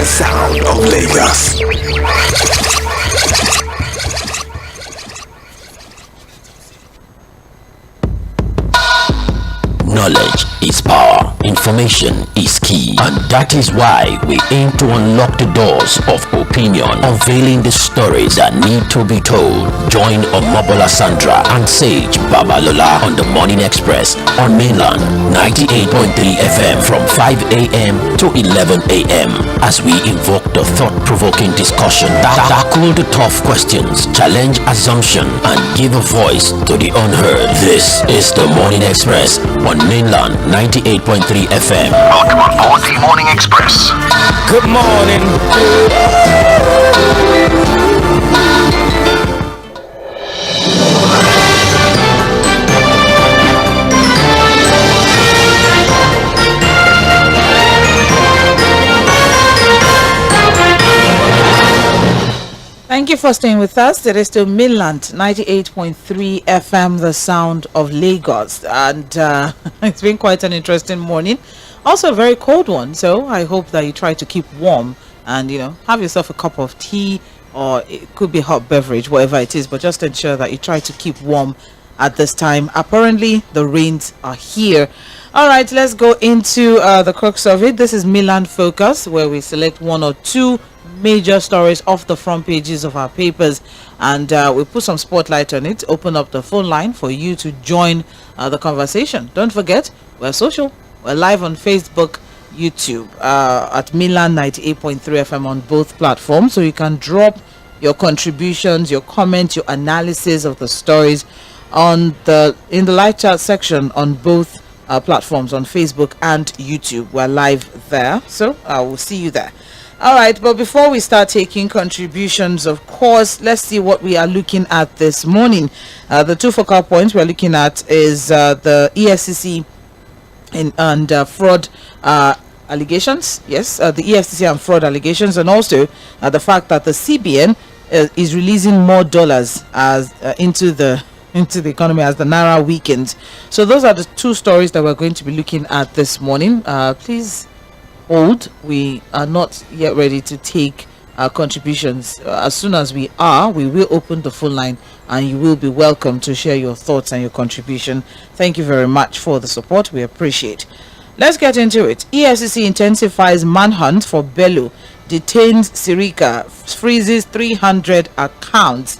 the sound of Lagos. Knowledge is power, information is key, and that is why we aim to unlock the doors of opinion, unveiling the stories that need to be told. Join Omobola Sandra and Sage Babalola on the Morning Express on Mainland 98.3 FM from 5 a.m. to 11 a.m. as we invoke the thought-provoking discussion, tackle the tough questions, challenge assumption, and give a voice to the unheard. This is the Morning Express on Mainland 98.3 FM. Welcome on board the Morning Express. Good morning. Thank you for staying with us. It is still Mainland 98.3 FM, the sound of Lagos. And it's been quite an interesting morning. Also a very cold one. So I hope that you try to keep warm and, have yourself a cup of tea, or it could be a hot beverage, whatever it is. But just ensure that you try to keep warm at this time. Apparently, the rains are here. All right, let's go into the crux of it. This is Mainland Focus, where we select one or two major stories off the front pages of our papers, and we put some spotlight on it, open up the phone line for you to join the conversation. Don't forget, we're social. We're live on Facebook, YouTube, at Mainland 98.3 FM on both platforms, so you can drop your contributions, your comments, your analysis of the stories in the live chat section on both platforms, on Facebook and YouTube. We're live there, so we'll see you there. All right, but before we start taking contributions, of course, let's see what we are looking at this morning. The two focal points we're looking at is the EFCC and fraud allegations. Yes, the EFCC and fraud allegations, and also the fact that the CBN is releasing more dollars as into the economy as the Naira weakens. So those are the two stories that we're going to be looking at this morning. Please hold. We are not yet ready to take contributions. As soon as we are, we will open the phone line and you will be welcome to share your thoughts and your contribution. Thank you very much for the support. We appreciate. Let's get into it. EFCC intensifies manhunt for Bello, detains SIRIKA, freezes 300 accounts.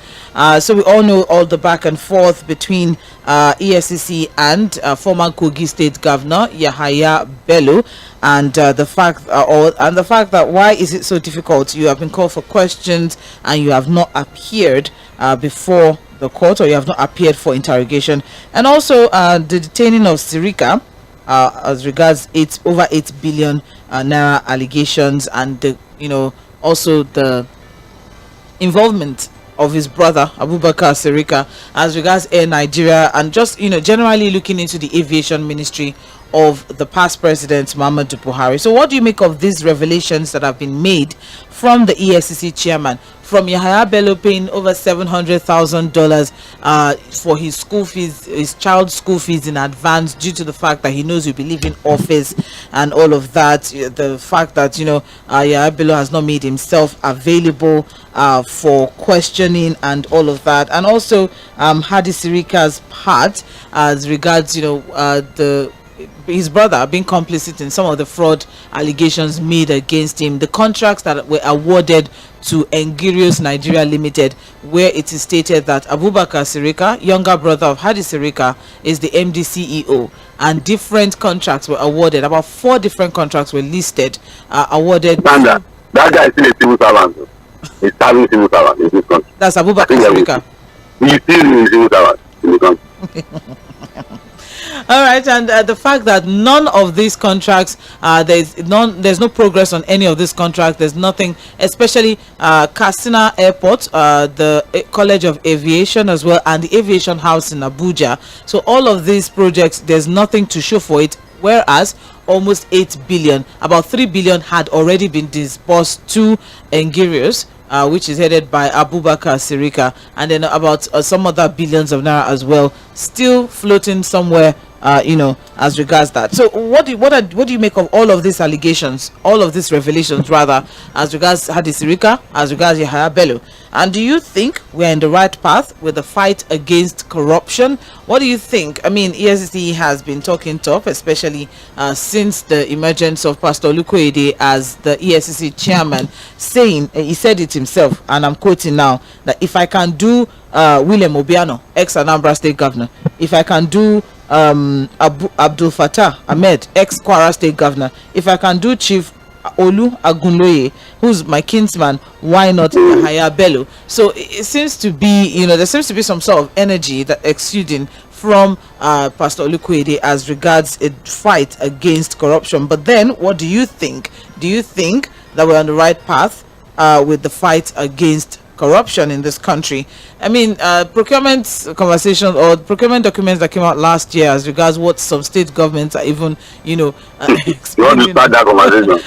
So we all know all the back and forth between EFCC and former Kogi State Governor Yahaya Bello, and the fact that why is it so difficult? You have been called for questions and you have not appeared before the court, or you have not appeared for interrogation, and also the detaining of SIRIKA as regards over 8 billion naira allegations, and also the involvement of his brother Abubakar Sirika as regards Air Nigeria, and just generally looking into the aviation ministry of the past president Muhammadu Buhari. So what do you make of these revelations that have been made from the EFCC chairman, from Yahaya Bello paying over $700,000 for his school fees, his child's school fees in advance, due to the fact that he knows he'll be leaving office and all of that? The fact that Yahaya Bello has not made himself available for questioning and all of that, and also Hadi Sirika's part as regards his brother being complicit in some of the fraud allegations made against him, the contracts that were awarded to Engirios Nigeria Limited, where it is stated that Abubakar Sirika, younger brother of Hadi Sirika, is the MD CEO, and different contracts were awarded. About 4 different contracts were listed, awarded. That guy is still a civil servant. He's serving civil servant in this country. That's Abubakar Sirika. He's still a civil servant in the country. All right, and the fact that none of these contracts, there's no progress on any of these contracts. There's nothing, especially Katsina Airport, the College of Aviation as well, and the Aviation House in Abuja. So all of these projects, there's nothing to show for it, whereas almost 8 billion, about 3 billion had already been disbursed to Engirios, which is headed by Abubakar Sirika, and then about some other billions of naira as well, still floating somewhere as regards that. So what do you make of all of these allegations, all of these revelations rather, as regards Hadi Sirika, as regards Yahaya Bello? And do you think we're in the right path with the fight against corruption? What do you think? I mean, EFCC has been talking tough, especially since the emergence of Pastor Olukoyede as the EFCC chairman, saying, he said it himself, and I'm quoting now, that if I can do William Obiano, ex-Anambra State Governor, if I can do Abdul Fattah Ahmed, ex-Kwara State Governor, if I can do Chief Olu Agunloye, who's my kinsman, why not Yahaya Bello? So it seems to be, there seems to be some sort of energy that exuding from Pastor Olukoyede as regards a fight against corruption. But then, what do you think? Do you think that we're on the right path with the fight against corruption in this country? I mean, procurement conversation or procurement documents that came out last year as regards what some state governments are even, You want to start that conversation?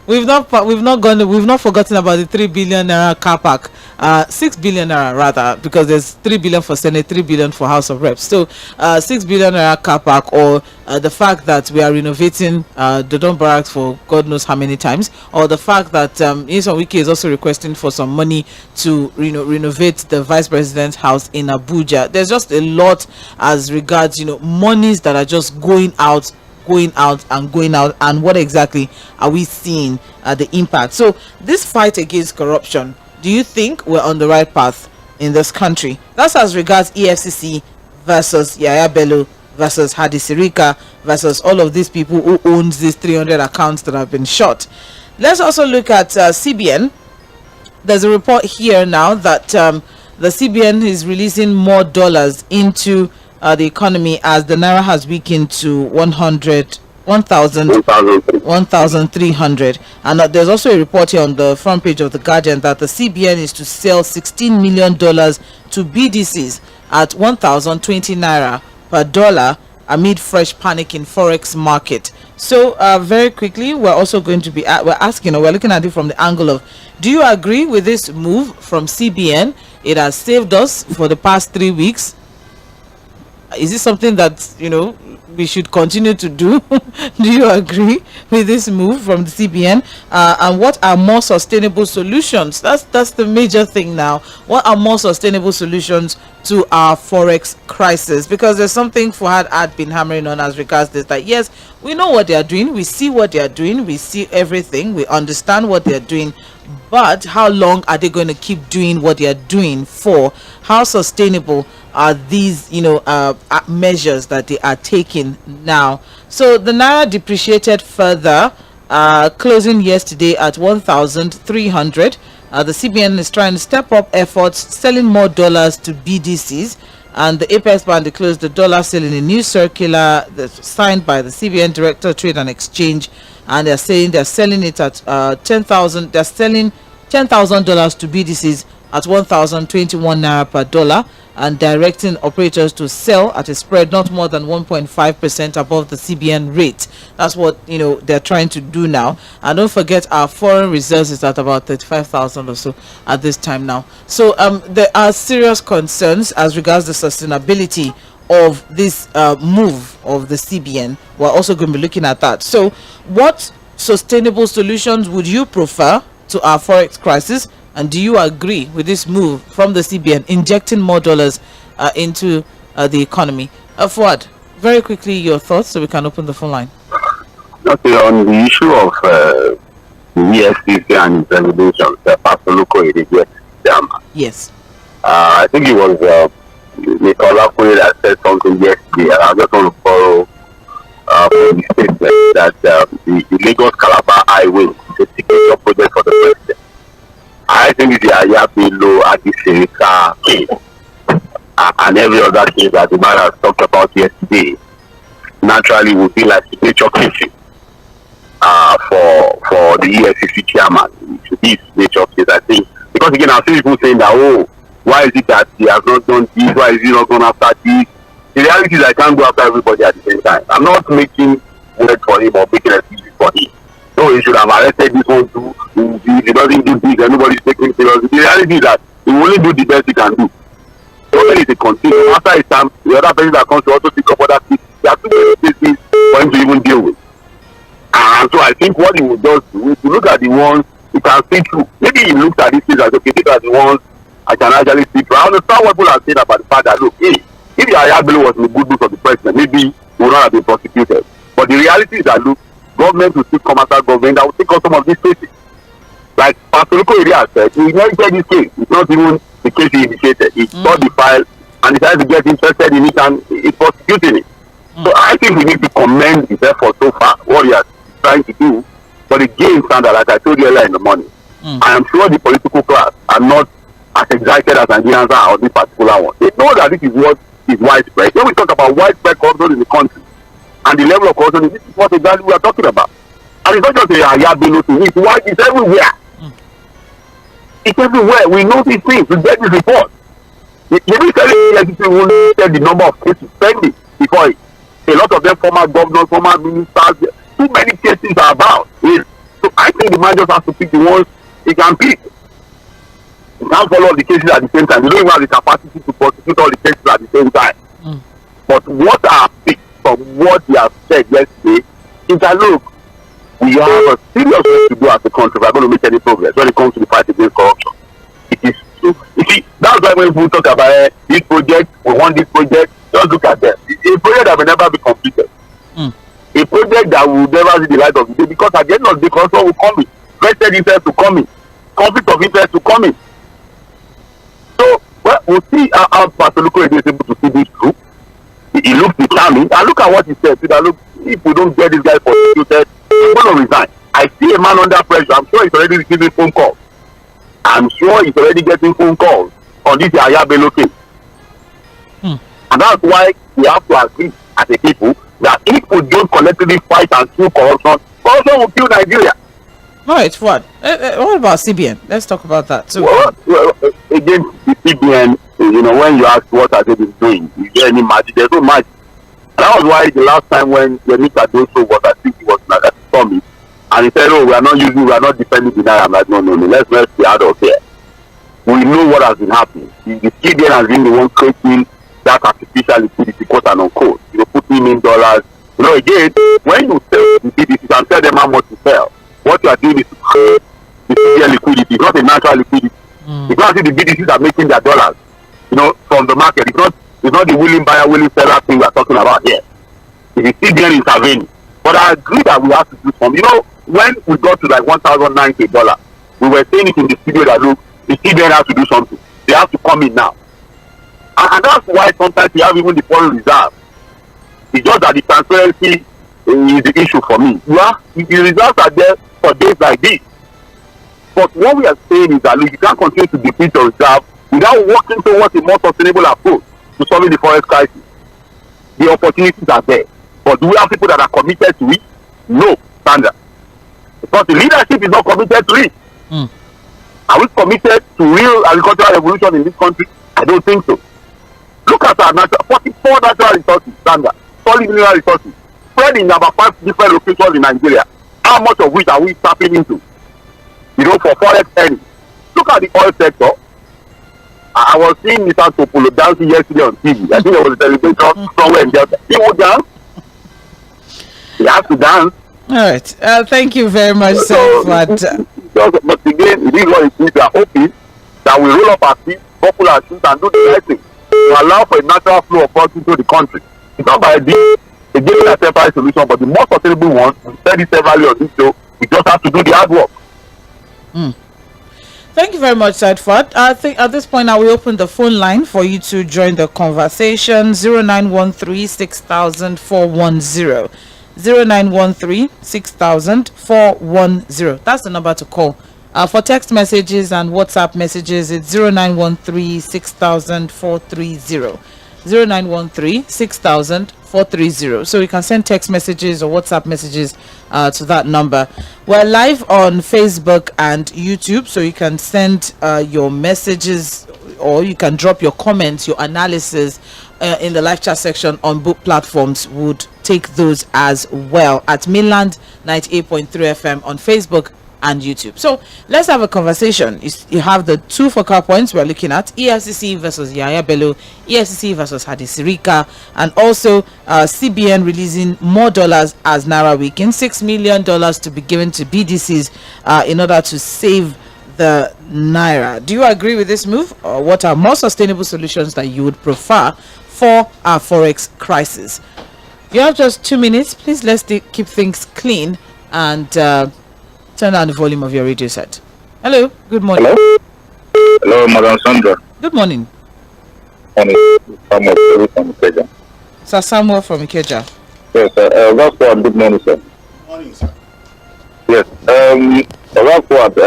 we've not forgotten about the 3 billion naira car park, 6 billion naira rather, because there's 3 billion for Senate, 3 billion for House of Reps. So 6 billion naira car park, or the fact that we are renovating the Don Barracks for God knows how many times, or the fact that Wike is also requesting for some money to renovate the Vice President's house in Abuja. There's just a lot as regards monies that are just going out, and what exactly are we seeing the impact? So this fight against corruption, do you think we're on the right path in this country? That's as regards EFCC versus Yahaya Bello versus Hadi Sirika versus all of these people who owns these 300 accounts that have been shot. Let's also look at CBN. There's a report here now that the CBN is releasing more dollars into the economy as the naira has weakened to 1,300. And there's also a report here on the front page of the Guardian that the CBN is to sell $16 million to BDCs at 1,020 naira per dollar amid fresh panic in forex market. So very quickly, we're also going to be we're looking at it from the angle of, do you agree with this move from CBN? It has saved us for the past 3 weeks. Is this something that we should continue to do? Do you agree with this move from the CBN? And what are more sustainable solutions? That's the major thing now. What are more sustainable solutions to our forex crisis? Because there's something Fuad had been hammering on as regards this, that yes, we know what they are doing, we see what they are doing, we see everything, we understand what they are doing, but how long are they going to keep doing what they are doing for? How sustainable are these measures that they are taking now? So the naira depreciated further, closing yesterday at 1,300. The CBN is trying to step up efforts, selling more dollars to BDCs, and the Apex Bank declares the dollar sale in a new circular that's signed by the CBN Director of Trade and Exchange, and they're saying they're selling it at 10,000. They're selling $10,000 to BDCs at 1,021 naira per dollar, and directing operators to sell at a spread not more than 1.5% above the CBN rate. That's what they're trying to do now. And don't forget, our foreign reserves is at about 35,000 or so at this time now. So there are serious concerns as regards the sustainability of this move of the CBN. We're also going to be looking at that. So what sustainable solutions would you prefer to our forex crisis? And do you agree with this move from the CBN injecting more dollars into the economy? Fuad, very quickly your thoughts so we can open the phone line. Okay, on the issue of the EFCC and its regulations, Pastor Olukoyede, Chairman. Yes. I think it was Mr. Olukoyede that said something yesterday, and I just want to borrow from the statement that the Lagos Calabar Highway is a signature project for the president. I think the Yahaya Bello, Hadi Sirika case, and every other case that the man has talked about yesterday, naturally would be like signature cases for the EFCC chairman. It should be signature case, I think. Because again, I've seen people saying that, why is it that he has not done this? Why is he not going after this? The reality is I can't go after everybody at the same time. I'm not making word for him or making excuses for him. No, he should have arrested this one too. If he doesn't do this, everybody's taking him seriously. The reality is that he will only do the best he can do. So when it's a continuum, after his time, the other person that comes to also pick up other things, they There are too many cases for him to even deal with. And so I think what he would just do is to look at the ones he can see through. Maybe he looks at these things as, okay, these are the ones I can actually see through. I understand what people are saying about the fact that, look, hey, if the Ayabelo was in the good books of the president, maybe he would not have been prosecuted. But the reality is that, look, government will still come after government that will take on some of these cases. Like Mᴏɪᴜ has said, he inherited this case. It's not even the case he initiated. He saw the file and decided to get interested in it and is prosecuting it. So I think we need to commend his effort so far, what he has trying to do. But the game standard, like I told you earlier in the morning, I am sure the political class are not as excited as Nigerians are on this particular one. They know that this is what is widespread. When we talk about widespread corruption in the country and the level of corruption, this is what exactly we are talking about. And it's not just a Ayabelo thing, it's wide, it's everywhere. It's everywhere. We know these things, we get this report. Maybe people will tell the number of cases pending before it. A lot of them former governors, former ministers, too many cases are about. So I think the man just has to pick the ones he can pick. He can't follow all the cases at the same time. You don't even have the capacity to prosecute all the cases at the same time. But what I picked from what he has said yesterday is that, look, we have a serious work to do as a country. We are going to make any progress when it comes to the fight against corruption. It is true. You see, that's why when people talk about this project, we want this project, just look at them. It's a project that will never be completed. A project that will never see the light of the day, because at the end of the day, corruption will come in. Vested interest to come in. Conflict of interest to come in. So, well, we'll see how Mᴏɪᴜ is able to see this through. He looks determined. And look at what he said. That, look, if we don't get this guy prosecuted, he's going to resign. I see a man under pressure. I'm sure he's already receiving phone calls. I'm sure he's already getting phone calls on this Ayabelo case. And that's why we have to agree as a people that if we don't collectively fight and kill corruption, corruption will kill Nigeria. Right, what? What about CBN? Let's talk about that too. Well, again, the CBN, you know, when you ask what are they been doing, is there any magic? There's no magic. That was why the last time when Ƴȇ̀mí Cardoso was, I think he was at the summit, and he said, oh, we are not defending the NAIRA. I'm like, no, let's be out of here. We know what has been happening. The CBN has been the one creating that artificial liquidity, quote and unquote. You know, putting in dollars. You know, again, when you sell the BDCs and tell them how much to sell, what you are doing is to create the CBN liquidity. It's not a natural liquidity. You can't see the BDCs are making their dollars, you know, from the market. It's not the willing buyer, willing seller thing we are talking about here. It's the CBN intervening. But I agree that we have to do something. You know, when we got to like $1,090, we were saying it in the studio that, look, the CBN has to do something. They have to come in now. And that's why sometimes we have even the foreign reserve. It's just that the transparency is the issue for me. The results are there for days like this. But what we are saying is that, look, you can't continue to deplete your reserve without working towards a more sustainable approach to solving the forex crisis. The opportunities are there. But do we have people that are committed to it? No, standard. Because the leadership is not committed to it. Are we committed to real agricultural revolution in this country? I don't think so. Look at our 44 natural resources, standard, solid mineral resources, spread in about 5 different locations in Nigeria. How much of which are we tapping into? You know, for forex earnings. Look at the oil sector. I was seeing Mr. Topolo dancing yesterday on TV. I think there was a celebration somewhere in Delta. He would dance. He has to dance. All right. Thank you very much, sir. But again, it is what it is. We are hoping that we roll up our feet, buckle our shoes, and do the right thing to allow for a natural flow of funds into the country. It's not by a temporary solution, but the most sustainable one. We said it severally on this show. We just have to do the hard work. Thank you very much, Saidford. I think at this point now we open the phone line for you to join the conversation. 0913-6000-410. 0913-6000-410. That's the number to call. For text messages and WhatsApp messages, it's 0913-6000-430. 0913-6000-430. So you can send text messages or WhatsApp messages to that number. We're live on Facebook and YouTube, so you can send your messages or you can drop your comments, your analysis in the live chat section on both platforms. Would take those as well at Mainland 98.3 FM on Facebook and YouTube. So let's have a conversation. You have the two focal points we're looking at: EFCC versus Yahaya Bello, EFCC versus Hadi Sirika, and also CBN releasing more dollars as Naira weekend, $6 million to be given to BDCs in order to save the Naira. Do you agree with this move, or what are more sustainable solutions that you would prefer for our forex crisis? You have just 2 minutes. Please, let's keep things clean and turn down the volume of your radio set. Hello, good morning. Hello? Hello, Madam Sandra. Good morning. Samuel from Ikeja. Sir Samuel from Ikeja. Yes, that's what. Good morning, sir. Good morning, sir. Yes, that's what.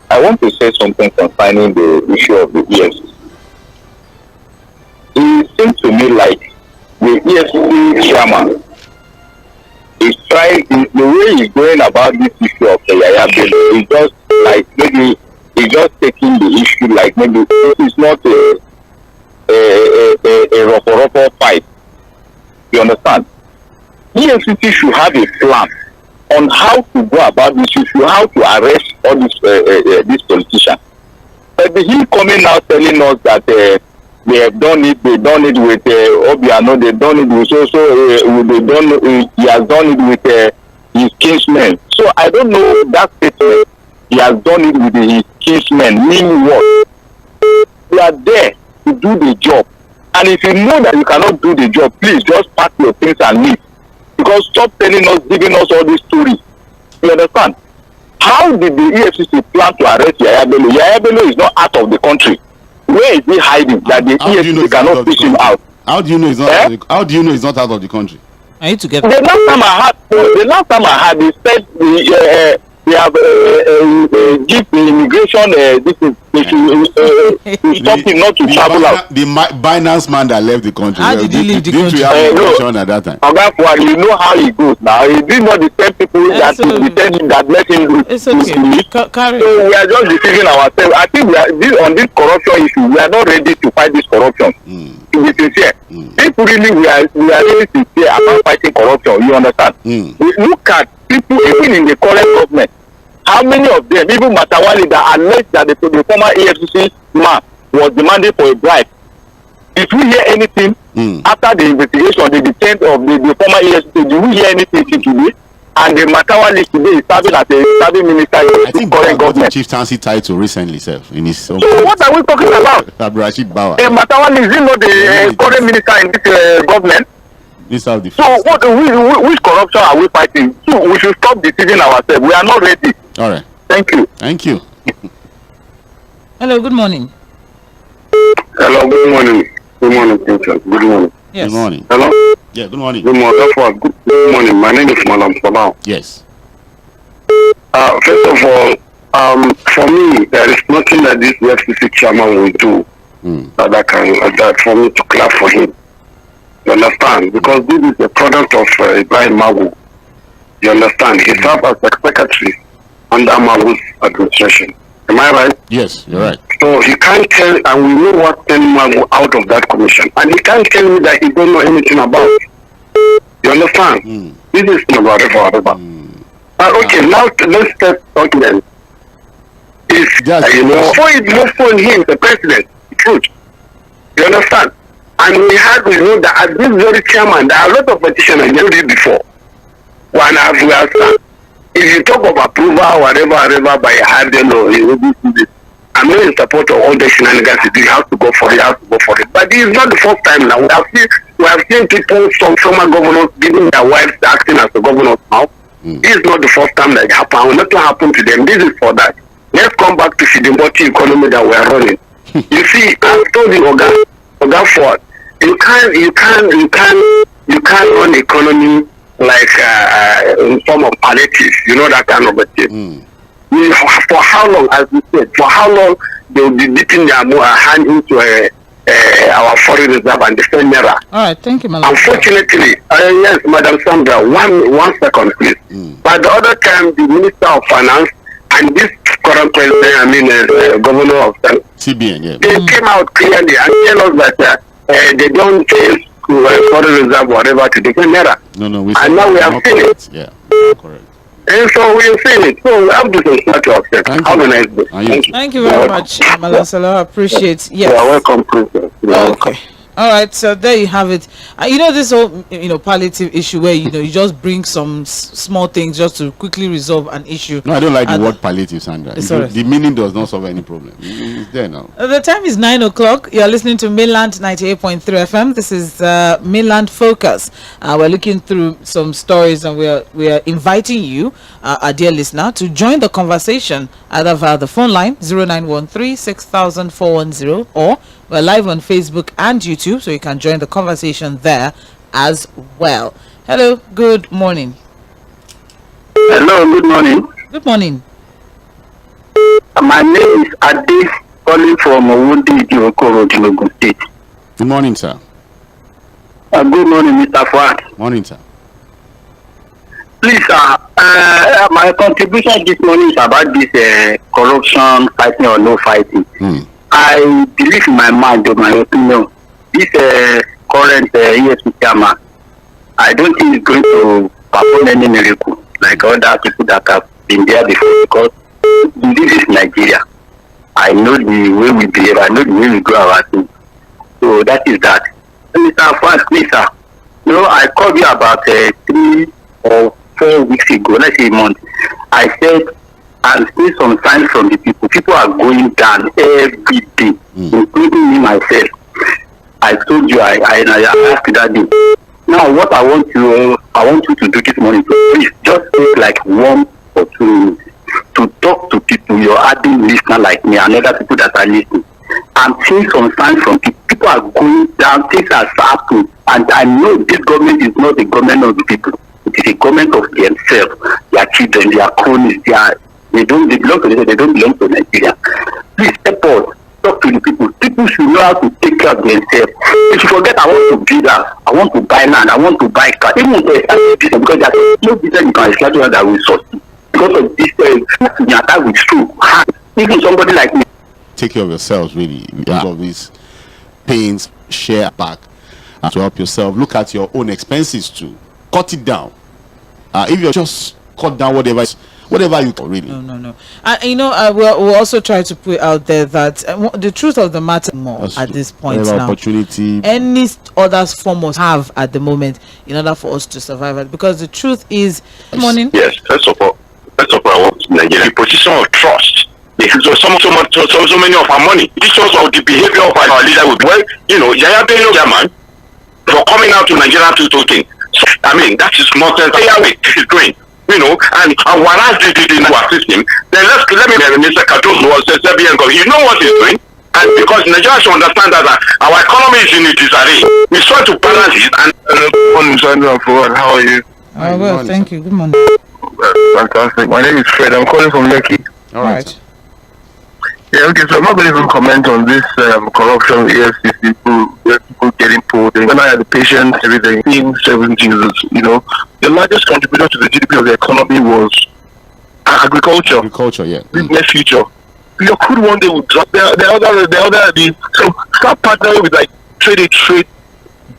I want to say something concerning the issue of the EFCC. It seems to me like the EFCC chairman is trying, the way he's going about this issue of the Yahaya Bello is just like maybe he's just taking the issue like maybe it's not a 괏ᴏᴏ fight. You understand? EFCC should have a plan on how to go about this issue, how to arrest all these politicians. But he coming out telling us that they have done it with Obiano, they've done it with he has done it with his kinsmen. So I don't know that statement, he has done it with his kinsmen, meaning what? They are there to do the job. And if you know that you cannot do the job, please just pack your things and leave. Because stop telling us, giving us all these stories. You understand? How did the EFCC plan to arrest Yahaya Bello? Yahaya Bello is not out of the country. Where is he hiding that the EFCC cannot fish him out? How do you know he's not? How do you know he's not out of the country? Are you together? The last time I had, they said they have give the immigration this is something not to travel out. The Binance man that left the country. How did he leave the country? No. At that time. You know how he goes now. He did not the same people that pretend him that let him lose. It's okay. So we are just deceiving ourselves. I think on this corruption issue, we are not ready to fight this corruption. To be sincere, if really we are really sincere about fighting corruption, you understand? We look at people even in the current government. How many of them, even Matawali, that alleged that the former EFCC man was demanding for a bribe? Did we hear anything after the investigation, the detent of the former EFCC? Did we hear anything today? And the Matawali today is serving as a serving minister in the current government. Chieftaincy title recently, self in his own. So what are we talking about? Rashid Bawa. Matawali is he not the current minister in this government? So which corruption are we fighting? So we should stop deceiving ourselves. We are not ready. All right. Thank you. Thank you. Hello, good morning. Hello, good morning. Good morning, Vincent. Good morning. Yes. Good morning. Hello. Yeah, good morning. Good morning. Good morning. My name is Malam Sabah. Yes. First of all, for me, there is nothing that this FCC chairman will do that for me to clap for him. You understand? Because this is a product of Ibrahim Magu. You understand? He served as a secretary under Magu's administration. Am I right? Yes, you're right. So he can't tell, and we know what sent Magu out of that commission. And he can't tell me that he don't know anything about it. You understand? This is about it forever. Okay, now let's start talking then. Before it moved on him, the president, the truth. You understand? And we know that at this very chairman, there are a lot of petitions I did it before. One as we are saying, if you talk of approval, whatever, by Harden or I'm not in support of all the shenanigans. You have to go for it, But this is not the first time now. We have seen people, some former governors, giving their wives acting as the governors now. This is not the first time that it happened. Will not happen to them. This is for that. Let's come back to the economy that we are running. You see, I've told you, Oga Ford, you can't run the economy like in form of palliatives, that kind of a thing. For how long, as we said, for how long they will be dipping their hand into our foreign reserve and defend Naira? All right, thank you, Madam. Unfortunately, yes, Madam Sandra, one second, please. But the other time, the Minister of Finance and this current president, Governor of CBN, they came out clearly and tell us that they don't change to foreign reserve whatever to defend Naira. No, and now we have seen it. Yeah, correct. And so we're seeing it. So I'm just a snatch of it. Have a nice day. And you. Thank you very much, Malosalor. Appreciate. Yes. You're welcome, Princess. You're welcome. Okay. All right, so there you have it. This whole palliative issue where you just bring some small things just to quickly resolve an issue. No, I don't like the word palliative, Sandra. The meaning does not solve any problem. It's there now. The time is 9 o'clock. You're listening to Mainland 98.3 FM. This is Mainland Focus. We're looking through some stories, and we are inviting you, our dear listener, to join the conversation either via the phone line 0913 6410, or we're live on Facebook and YouTube, so you can join the conversation there as well. Hello, good morning. Hello, good morning. Good morning. My name is Adi, calling from Jᴏɪᴜ Ogun State. Good morning, sir. Good morning, Mr. Fᴏᴜ. Morning, sir. Please, my contribution this morning is about this corruption, fighting or no fighting. I believe in my mind, or my opinion, this current EFCC Chairman, I don't think he's going to perform any miracle like other people that have been there before, because this is Nigeria. I know the way we behave, I know the way we do our things. So that is that. Mr. Fᴏᴜ, please, sir. I called you about 3 or 4 weeks ago, let's say a month. I said, and see some signs from the people. People are going down every day, including me myself. I told you, I asked you that day. Now, what I want you to do this morning, please just take like 1 or 2 minutes to talk to people, your adding listener like me and other people that are listening. I'm seeing some signs from people. People are going down, things are happening, and I know this government is not the government of the people. It is a government of themselves, their children, their cronies, they belong to they don't belong to Nigeria. Please help us. Talk to the people. People should know how to take care of themselves. If you forget, I want to build house, I want to buy land, I want to buy car. Even if business, because there's no business you can start that will succeed. Because of this attack with true. Even somebody like me. Take care of yourselves, really. All of these pains, share back to help yourself. Look at your own expenses too. Cut it down. If you're just cut down whatever you can, really. No. We'll also try to put out there that the truth of the matter at this point now. Opportunity. Any other form must have at the moment in order for us to survive it. Because the truth is, good morning. Yes, first of all, I want Nigeria position of trust. Because so many of our money. This shows of the behavior of our leader. Yahya Bello Chairman for coming out to Nigeria to talking. I mean, that is nonsense. This is doing. And whereas they didn't assist him, then let me Mr. Katos was Serbian. You know what he's doing? And because Nigeria should understand that our economy is in a disarray, we try to balance it. And good morning, Sandra. How are you? Well, thank you. Good morning. Fantastic. My name is Fred. I'm calling from Lekki. All right. Yeah, okay, so I'm not going to even comment on this corruption, EFCC, people getting pulled. When I had the patients, everything, the largest contributor to the GDP of the economy was agriculture. Agriculture, yeah. Business future. Your crude one day will drop. So start partnering with like trade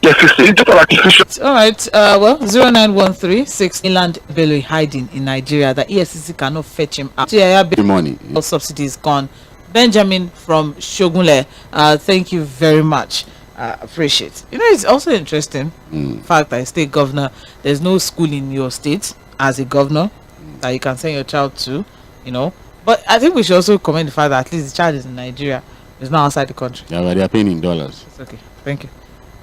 deficit. It's just artificial. All right. 0913 inland bello hiding in Nigeria. The EFCC cannot fetch him out. The money. All subsidies gone. Benjamin from Shogunle, thank you very much. Appreciate. It's also interesting fact that a state governor, there's no school in your state as a governor that you can send your child to, But I think we should also commend the fact that at least the child is in Nigeria, it's not outside the country. Yeah, but they are paying in dollars. It's okay. Thank you.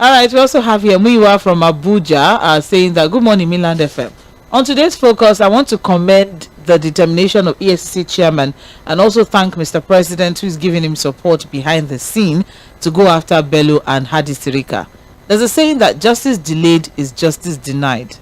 All right, we also have here Muiwa from Abuja saying that good morning, Mainland FM. On today's focus, I want to commend the determination of EFCC Chairman and also thank Mr. President who is giving him support behind the scene to go after Bello and Hadi Sirika. There's a saying that justice delayed is justice denied.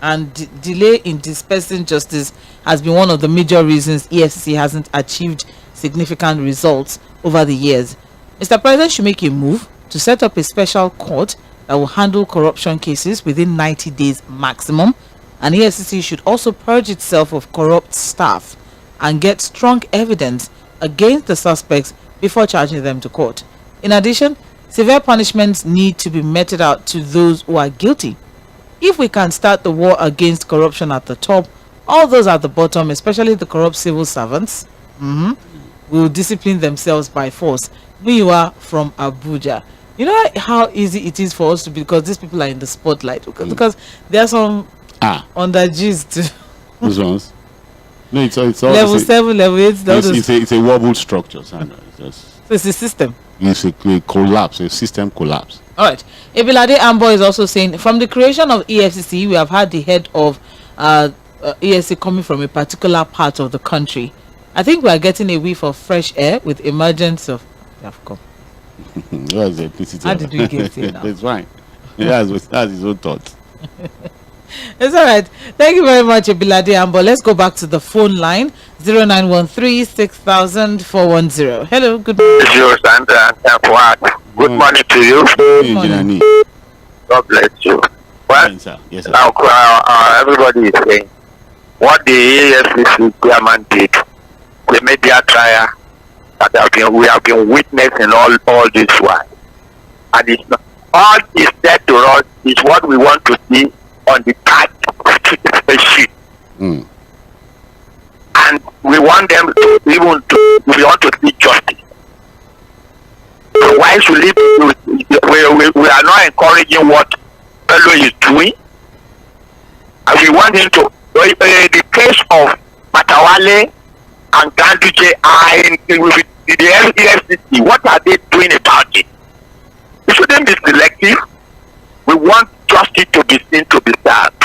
And delay in dispersing justice has been one of the major reasons EFCC hasn't achieved significant results over the years. Mr. President should make a move to set up a special court that will handle corruption cases within 90 days maximum, and EFCC should also purge itself of corrupt staff and get strong evidence against the suspects before charging them to court. In addition, severe punishments need to be meted out to those who are guilty. if we can start the war against corruption at the top, all those at the bottom, especially the corrupt civil servants, will discipline themselves by force. We are from Abuja. You know how easy it is for us to be, because these people are in the spotlight. Because there are some under G's too. Those ones? No, it's all level 7, level 8. It's a wobbled structure. So it's a system. It's a collapse, a system collapse. All right. Ebilade Ambo is also saying, from the creation of EFCC, we have had the head of EFCC coming from a particular part of the country. I think we are getting a whiff of fresh air with emergence of. How did we get here now? It's fine. That's his own thoughts. It's all right. Thank you very much, Ebilade Ambo. Let's go back to the phone line. 0913-6000-410. Hello, good morning. Good morning to you. Good morning. God bless you. Well, Yes, sir. Yes, sir. now everybody is saying what the EFCC Chairman did, the media trial that we have been witnessing all this while, and it's not, all is said to us is what we want to see on the card sheet. And we want them to we want to see justice. So why should we are not encouraging what Bello is doing? And we want him to the case of Matawale and Ganduje are in the EFCC. What are they doing about it? We shouldn't be selective. We want justice to be seen to be served.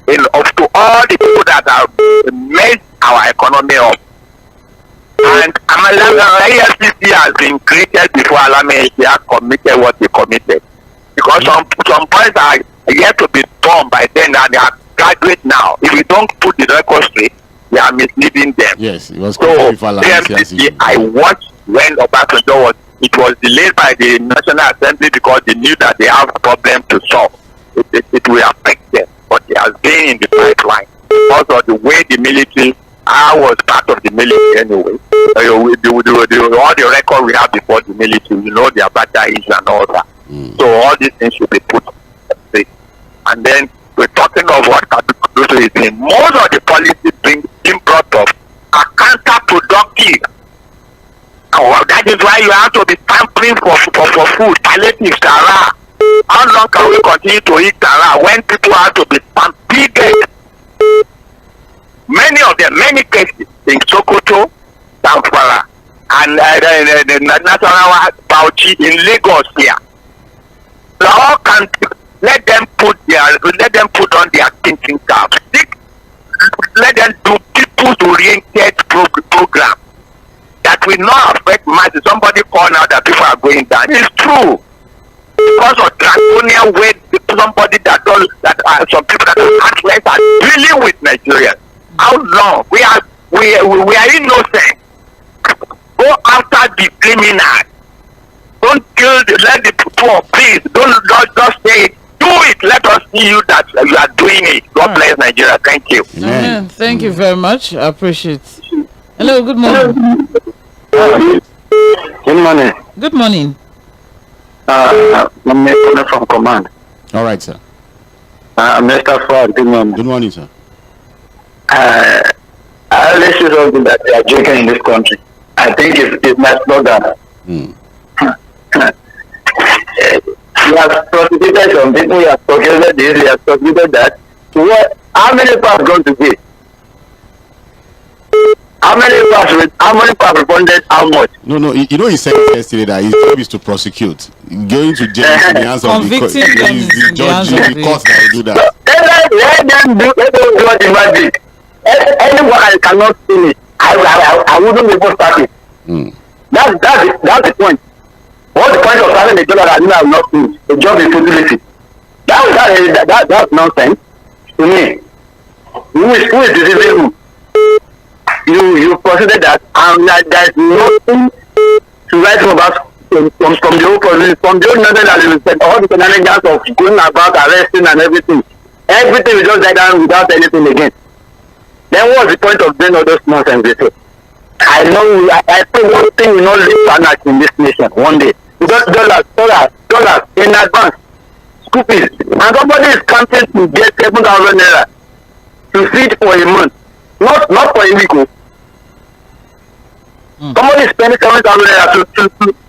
To all the people that have made our economy up. And EFCC has been created before Alame committed what they committed. Because some points are yet to be done by then, and they are graduate now. If we don't put the record straight, we are misleading them. Yes, it was so EFCC, I watched when Obasanjo it was delayed by the National Assembly because they knew that they have a problem to solve. It will affect them, but it has been in the pipeline. Also, the way the military, I was part of the military anyway. All the record we have before the military, you know, their batteries and all that. So all these things should be put straight. And then we're talking of what Kadukudu is saying. Most of the policies being brought up are counterproductive. That is why you have to be pampering for food, palliative, Sarah. How long can we continue to eat Sarah when people have to be stampeded? Many cases in Sokoto, Zamfara, and the National Bauchi in Lagos here. So all countries, let them put on their thinking caps. Let them do people's-oriented program that will not affect masses. Somebody call now that people are going down. It's true. Because of draconian way, somebody some people that are heartless are dealing with Nigerians. How long? We are innocent. Go after the criminal. Don't kill let the poor, please. Don't just say it. Do it. Let us see you that you are doing it. God bless Nigeria. Thank you. Amen. Thank you very much. I appreciate it. Hello, good morning. Good morning. Good morning. I'm from command. All right, sir. Mr. Ford, good morning. Good morning, sir. I always see something that they are drinking in this country. I think it's my slogan. We have prosecuted some people, we have prosecuted this, we have prosecuted that. How many people have gone to jail? How many people have responded how much? No, you know he said yesterday that his job is to prosecute. Going to jail in the hands of the court. The judge, the court that will do that. Let them do what the magic. Anyone I cannot finish, I wouldn't be able to start it. That's the point. What's the point of having a job that I have not finished? The job is futility. That's nonsense to me. Who is deceiving who? You consider that, and there is nothing to write about from the old position, from the old nonsense that you said, all the shenanigans of going about arresting and everything. Everything will just die down without anything again. Then what's the point of doing all those nonsense they say? I know, I think one thing will not lead to anarchy in this nation one day. Because dollars in advance. school fees, and somebody is counting to get 7,000 naira to feed for a month, not for a week. Somebody is spending 7,000 naira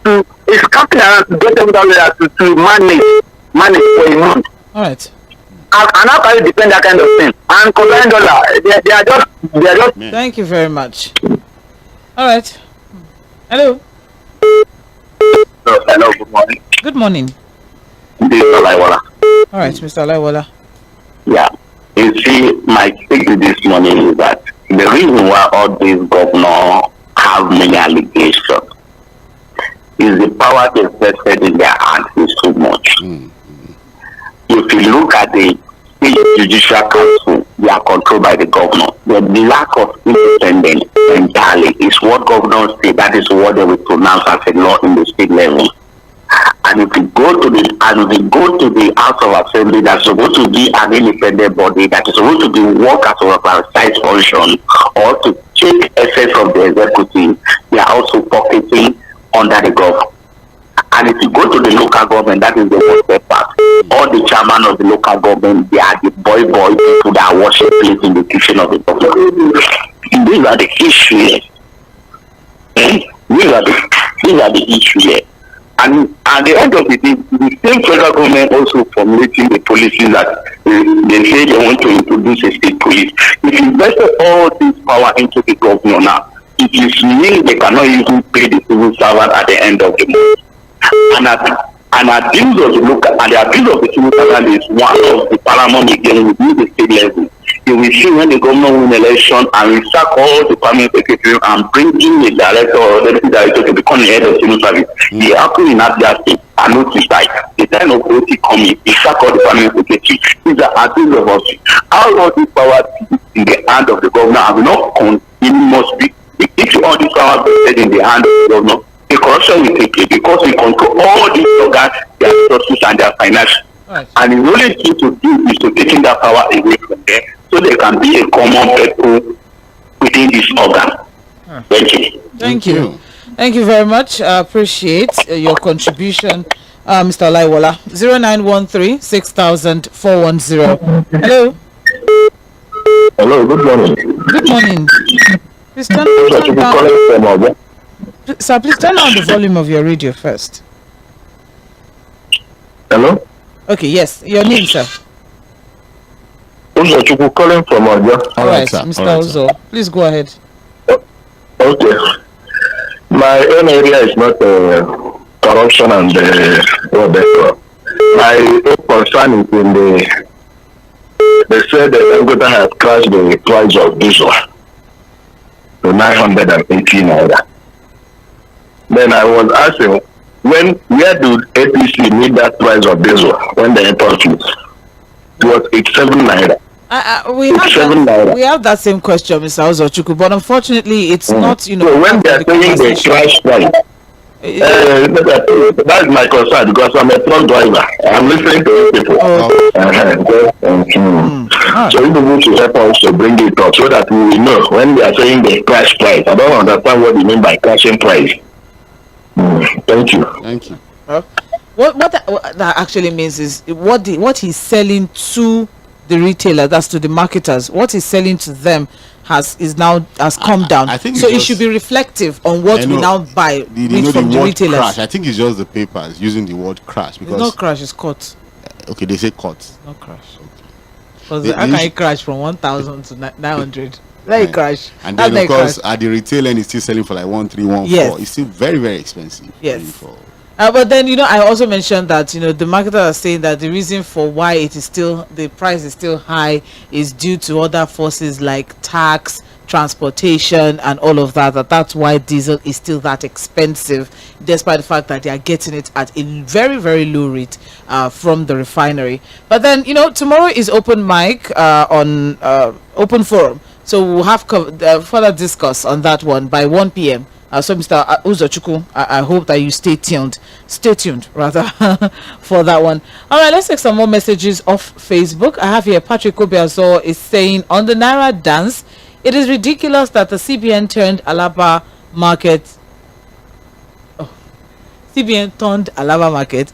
to is counting around to get 7,000 naira to manage for a month. All right. And how can you depend that kind of thing? And comparing dollar, they are just. Thank you very much. All right. Hello. Hello. Good morning. Good morning. This is Alaiwola. All right, Mr. Alaiwola. Yeah. You see, my take this morning is that the reason why all these governors have many allegations is the power they vested in their hands is too much. If you look at the state judicial council, they are controlled by the governor. The lack of independence entirely is what governors say. That is what they will pronounce as a law in the state level. And if you go to the House of Assembly, that's supposed to be an independent body that is supposed to be work as a oversight function or to check excess of the executive, they are also pocketing under the government. And if you go to the local government, that is the worst part. All the chairman of the local government, they are the boy people that are washing plates in the kitchen of the government. These are the issues. These are the issues here. And at the end of the day, the same federal government also formulating the policies that they say they want to introduce a state police. If you invested all this power into the governor now, it is mean they cannot even pay the civil servant at the end of the month. And abuse of the local and the abuse of the civil servant is one of the paramount again within the state level. You will see when the governor win election and we sack all the permanent secretary and bring in the director or deputy director to become the head of civil service. The happen in that state and notice like the time of OT coming, he sack all the permanent secretary. These are abuse of us. How all this power in the hand of the governor and will not continue must be if all this power is in the hand of the governor. The corruption will take place because we control all these organs, their resources and their finances. Right. And the only thing to do is to taking that power away from them so they can be a common people within this organ. Thank you. Thank you. Thank you very much. I appreciate your contribution, Mr. Alaiwola. 0913 6000 410. Hello. Hello, good morning. Good morning. Please turn down. Sir, please turn down the volume of your radio first. Hello? Okay, yes. Your name, sir? Uzo calling from Ojo. All right, sir. Mr. Uzo, please go ahead. Okay. My own area is not corruption and what they call. My concern is in they said that Dangote has crashed the price of diesel to 980 naira. Then I was asking, where do APC need that price of diesel when they import it? It was 87 naira. We have that same question, Mr. Uzochukwu, but unfortunately, it's not, you know. So when they are saying the crash price, that's my concern because I'm a truck driver. I'm listening to people. So you need to help us to bring it up so that we will know when they are saying the crash price. I don't understand what you mean by crashing price. Thank you. Thank you. What that actually means is what he's selling to the retailer, that's to the marketers, what he's selling to them has come down. I think so. It should be reflective on what we now buy from the retailers. Crash. I think it's just the papers using the word crash because it's not crash, it's cut. Okay, they say cut. Not crash. Because how can it crash from 1,000 to 900? Let it crash. And then of course at the retail end it's still selling for like 1,314. Yes. It's still very, very expensive. Yes. But then I also mentioned that the marketers are saying that the reason for why the price is still high is due to other forces like tax, transportation, and all of that. That's why diesel is still that expensive, despite the fact that they are getting it at a very, very low rate from the refinery. But then tomorrow is open mic on open forum, so we'll have further discuss on that one by 1 p.m. So Mr. Uzochukwu, I hope that you stay tuned rather for that one. All right, let's take some more messages off Facebook. I have here Patrick Obiazo is saying on the Naira dance, it is ridiculous that the CBN turned Alaba market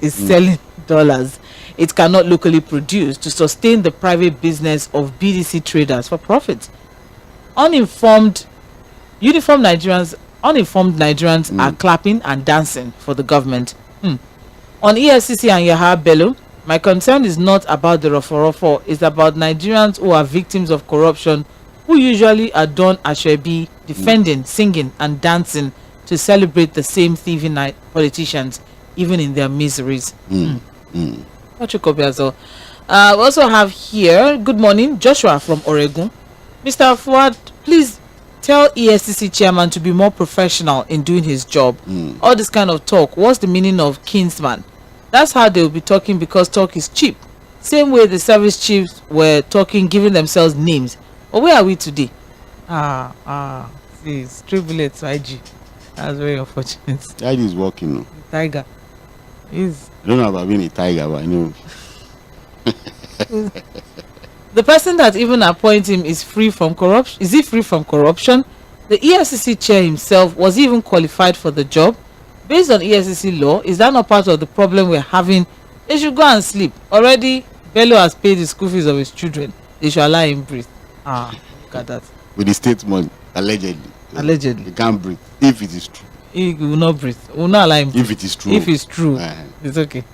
is selling dollars. it cannot locally produce to sustain the private business of BDC traders for profit. Uninformed Nigerians are clapping and dancing for the government. On EFCC and Yahya Bello, my concern is not about the 괏ᴏᴏ, it's about Nigerians who are victims of corruption, who usually adorn Ashwebi, defending, singing and dancing to celebrate the same thieving politicians, even in their miseries. We also have here, good morning, Joshua from Oregon. Mr. Fuad, please tell EFCC chairman to be more professional in doing his job. All this kind of talk, what's the meaning of kinsman? That's how they will be talking, because talk is cheap. Same way the service chiefs were talking, giving themselves names. But where are we today? See, straight bullets, IG. That's very unfortunate. That is working. No? Tiger. I don't know about being a tiger, but I know. The person that even appointed him is free from corruption. Is he free from corruption? The EFCC chair himself, was he even qualified for the job? Based on EFCC law, is that not part of the problem we're having? They should go and sleep. Already, Bello has paid the school fees of his children. They should allow him breathe. Look at that. With the state money, allegedly. Allegedly. He can't breathe, if it is true. He will not breathe. We will not allow him breathe. If it is true. If it's true, it's okay.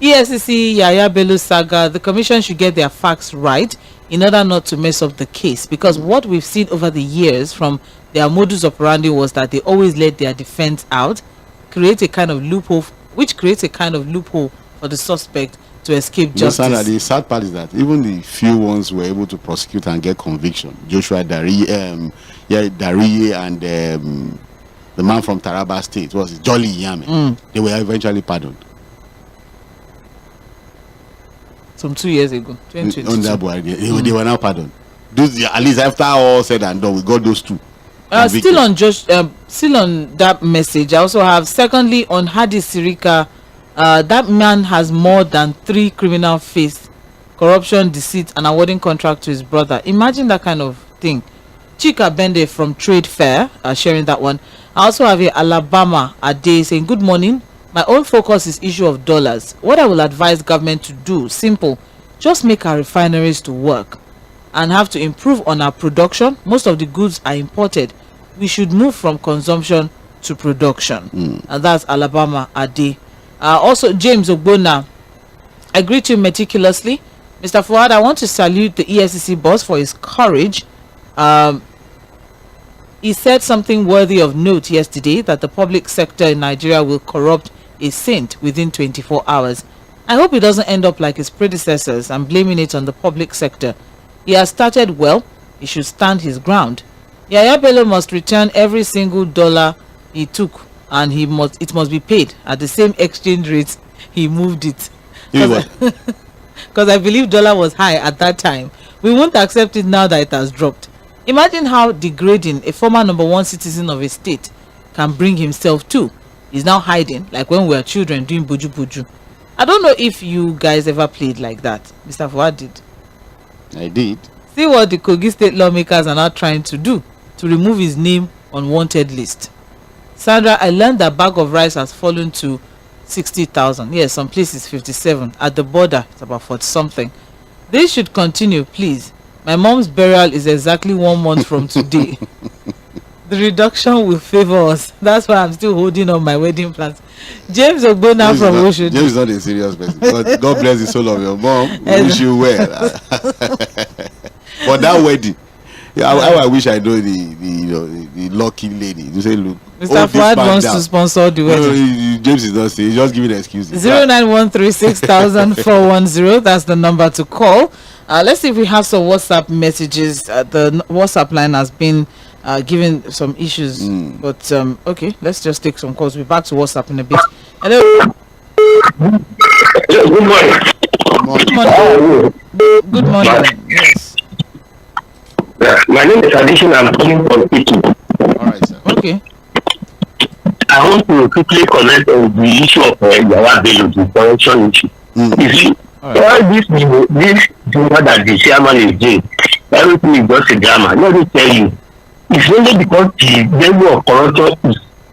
EFCC, Yahya Bello saga, the commission should get their facts right in order not to mess up the case, because what we've seen over the years from their modus operandi was that they always let their defense out, create a kind of loophole, which creates a kind of loophole for the suspect to escape justice. The sad part is that even the few ones were able to prosecute and get conviction, Joshua Dariye and the man from Taraba State, was Jolly Yame, they were eventually pardoned. Some 2 years ago, 2022. They were now pardoned. Those, at least after all said and done, we got those two. Still on that message, I also have, secondly, on Hadi Sirika, that man has more than 3 criminal faced: corruption, deceit, and awarding contract to his brother. Imagine that kind of thing. Chika Bende from Trade Fair sharing that one. I also have a Alabama Ade saying, good morning. My own focus is issue of dollars. What I will advise government to do, simple, just make our refineries to work and have to improve on our production. Most of the goods are imported. We should move from consumption to production. And that's Alabama Ade. Also, James Ogbona, I greet you meticulously. Mr. Fuad, I want to salute the EFCC boss for his courage. He said something worthy of note yesterday, that the public sector in Nigeria will corrupt a saint within 24 hours. I hope he doesn't end up like his predecessors and blaming it on the public sector. He has started well. He should stand his ground. Yahya Bello must return every single dollar he took, and it must be paid at the same exchange rate he moved it. Because I believe dollar was high at that time. We won't accept it now that it has dropped. Imagine how degrading a former #1 citizen of a state can bring himself to. He's now hiding, like when we were children doing buju buju. I don't know if you guys ever played like that. Mr. Fuad did. I did. See what the Kogi state lawmakers are now trying to do to remove his name on wanted list. Sandra, I learned that bag of rice has fallen to 60,000. Yes, some places 57. At the border, it's about 40 something. They should continue, please. My mom's burial is exactly 1 month from today. The reduction will favor us. That's why I'm still holding on my wedding plans. James Ogbona from Oshodi. James is not a serious person. God bless the soul of your mom. We wish you well. For that wedding, I wish I know the lucky lady. You say, look, Mr. Fuad wants to sponsor the wedding. No, James is not saying. He's just giving excuses. 091360040. That's the number to call. Let's see if we have some WhatsApp messages. The WhatsApp line has been given some issues, but okay, let's just take some calls. We'll be back to WhatsApp in a bit. Hello. Yes, good morning. Good morning. Good morning. Yes. Yeah, my name is Addition. I'm calling from Italy. All right, sir. Okay. I want to quickly comment on the issue of Yahya Bello, the corruption issue. You see, all this drama that the chairman is doing, everything is just a drama. Let me tell you, it's only because the level of corruption